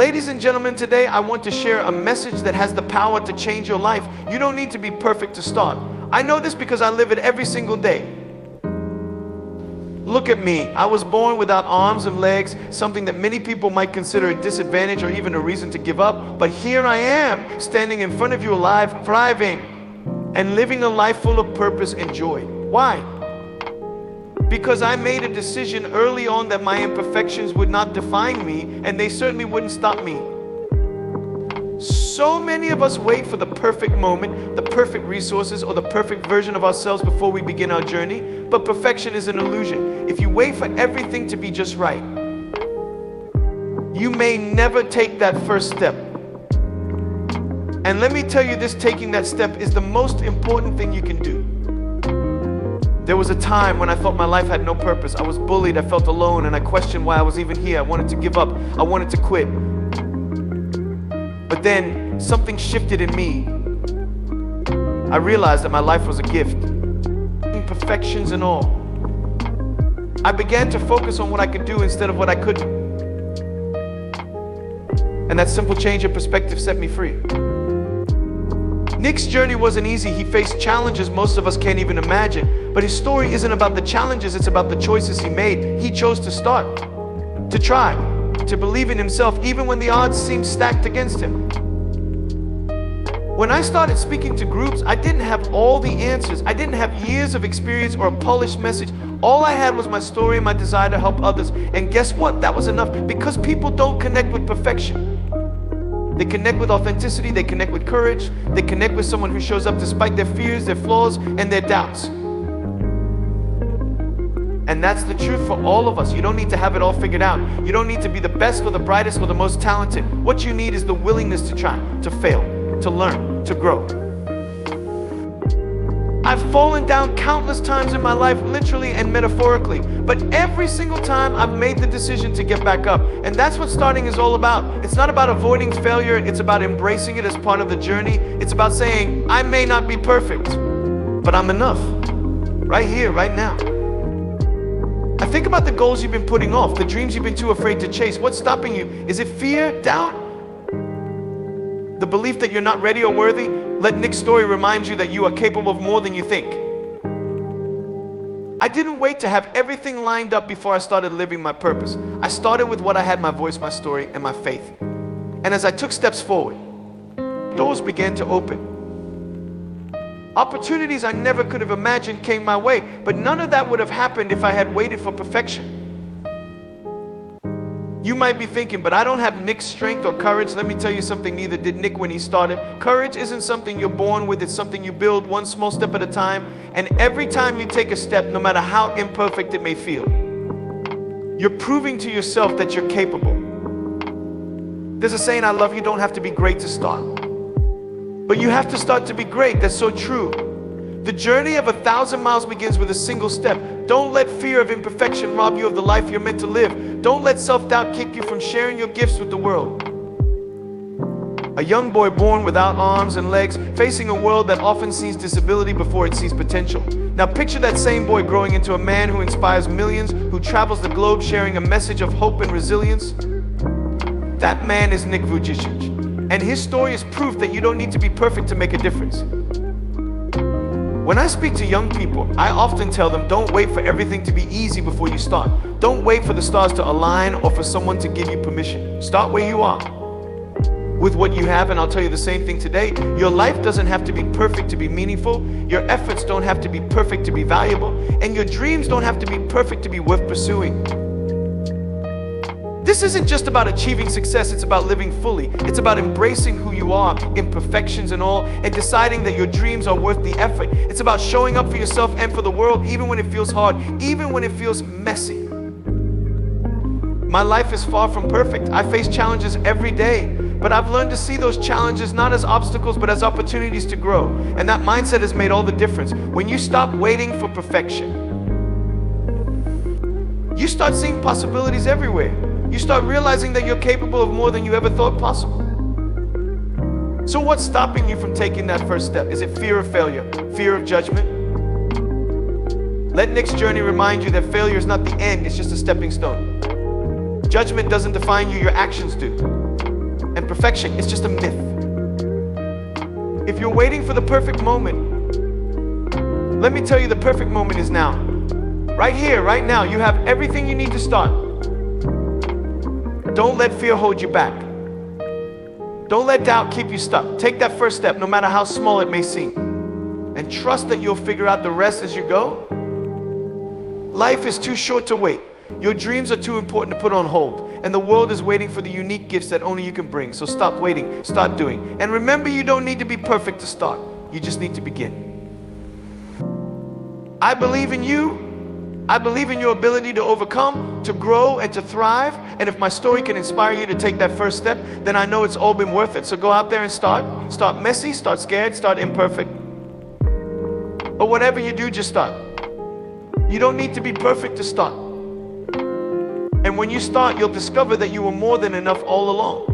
Ladies and gentlemen, today I want to share a message that has the power to change your life. You don't need to be perfect to start. I know this because I live it every single day. Look at me. I was born without arms and legs, something that many people might consider a disadvantage or even a reason to give up. But here I am, standing in front of you alive, thriving, and living a life full of purpose and joy. Why? Because I made a decision early on that my imperfections would not define me, and they certainly wouldn't stop me. So many of us wait for the perfect moment, the perfect resources, or the perfect version of ourselves before we begin our journey, but perfection is an illusion. If you wait for everything to be just right, you may never take that first step. And let me tell you this, taking that step is the most important thing you can do. There was a time when I thought my life had no purpose. I was bullied, I felt alone, and I questioned why I was even here. I wanted to give up, I wanted to quit. But then something shifted in me. I realized that my life was a gift, imperfections and all. I began to focus on what I could do instead of what I couldn't. And that simple change of perspective set me free. Nick's journey wasn't easy. He faced challenges most of us can't even imagine. But his story isn't about the challenges, it's about the choices he made. He chose to start, to try, to believe in himself even when the odds seemed stacked against him. When I started speaking to groups, I didn't have all the answers. I didn't have years of experience or a polished message. All I had was my story and my desire to help others. And guess what? That was enough, because people don't connect with perfection. They connect with authenticity, they connect with courage, they connect with someone who shows up despite their fears, their flaws, and their doubts. And that's the truth for all of us. You don't need to have it all figured out. You don't need to be the best or the brightest or the most talented. What you need is the willingness to try, to fail, to learn, to grow. I've fallen down countless times in my life, literally and metaphorically, but every single time I've made the decision to get back up. And that's what starting is all about. It's not about avoiding failure, it's about embracing it as part of the journey. It's about saying, I may not be perfect, but I'm enough, right here, right now. I think about the goals you've been putting off, the dreams you've been too afraid to chase. What's stopping you? Is it fear, doubt? The belief that you're not ready or worthy? Let Nick's story remind you that you are capable of more than you think. I didn't wait to have everything lined up before I started living my purpose. I started with what I had, my voice, my story, and my faith. And as I took steps forward, doors began to open. Opportunities I never could have imagined came my way, but none of that would have happened if I had waited for perfection. You might be thinking, but I don't have Nick's strength or courage. Let me tell you something, neither did Nick when he started. Courage isn't something you're born with, it's something you build one small step at a time. And every time you take a step, no matter how imperfect it may feel, you're proving to yourself that you're capable. There's a saying I love, you don't have to be great to start, but you have to start to be great. That's so true. The journey of 1,000 miles begins with a single step. Don't let fear of imperfection rob you of the life you're meant to live. Don't let self-doubt keep you from sharing your gifts with the world. A young boy born without arms and legs, facing a world that often sees disability before it sees potential. Now picture that same boy growing into a man who inspires millions, who travels the globe sharing a message of hope and resilience. That man is Nick Vujicic. And his story is proof that you don't need to be perfect to make a difference. When I speak to young people, I often tell them, don't wait for everything to be easy before you start. Don't wait for the stars to align or for someone to give you permission. Start where you are, with what you have, and I'll tell you the same thing today. Your life doesn't have to be perfect to be meaningful. Your efforts don't have to be perfect to be valuable. And your dreams don't have to be perfect to be worth pursuing. This isn't just about achieving success, it's about living fully. It's about embracing who you are, imperfections and all, and deciding that your dreams are worth the effort. It's about showing up for yourself and for the world, even when it feels hard, even when it feels messy. My life is far from perfect. I face challenges every day, but I've learned to see those challenges not as obstacles, but as opportunities to grow. And that mindset has made all the difference. When you stop waiting for perfection, you start seeing possibilities everywhere. You start realizing that you're capable of more than you ever thought possible. So what's stopping you from taking that first step? Is it fear of failure? Fear of judgment? Let Nick's journey remind you that failure is not the end, it's just a stepping stone. Judgment doesn't define you, your actions do. And perfection is just a myth. If you're waiting for the perfect moment, let me tell you the perfect moment is now. Right here, right now, you have everything you need to start. Don't let fear hold you back. Don't let doubt keep you stuck. Take that first step, no matter how small it may seem. And trust that you'll figure out the rest as you go. Life is too short to wait. Your dreams are too important to put on hold. And the world is waiting for the unique gifts that only you can bring. So stop waiting, start doing. And remember, you don't need to be perfect to start. You just need to begin. I believe in you. I believe in your ability to overcome, to grow, and to thrive. And if my story can inspire you to take that first step, then I know it's all been worth it. So go out there and start. Start messy, start scared, start imperfect. But whatever you do, just start. You don't need to be perfect to start. And when you start, you'll discover that you were more than enough all along.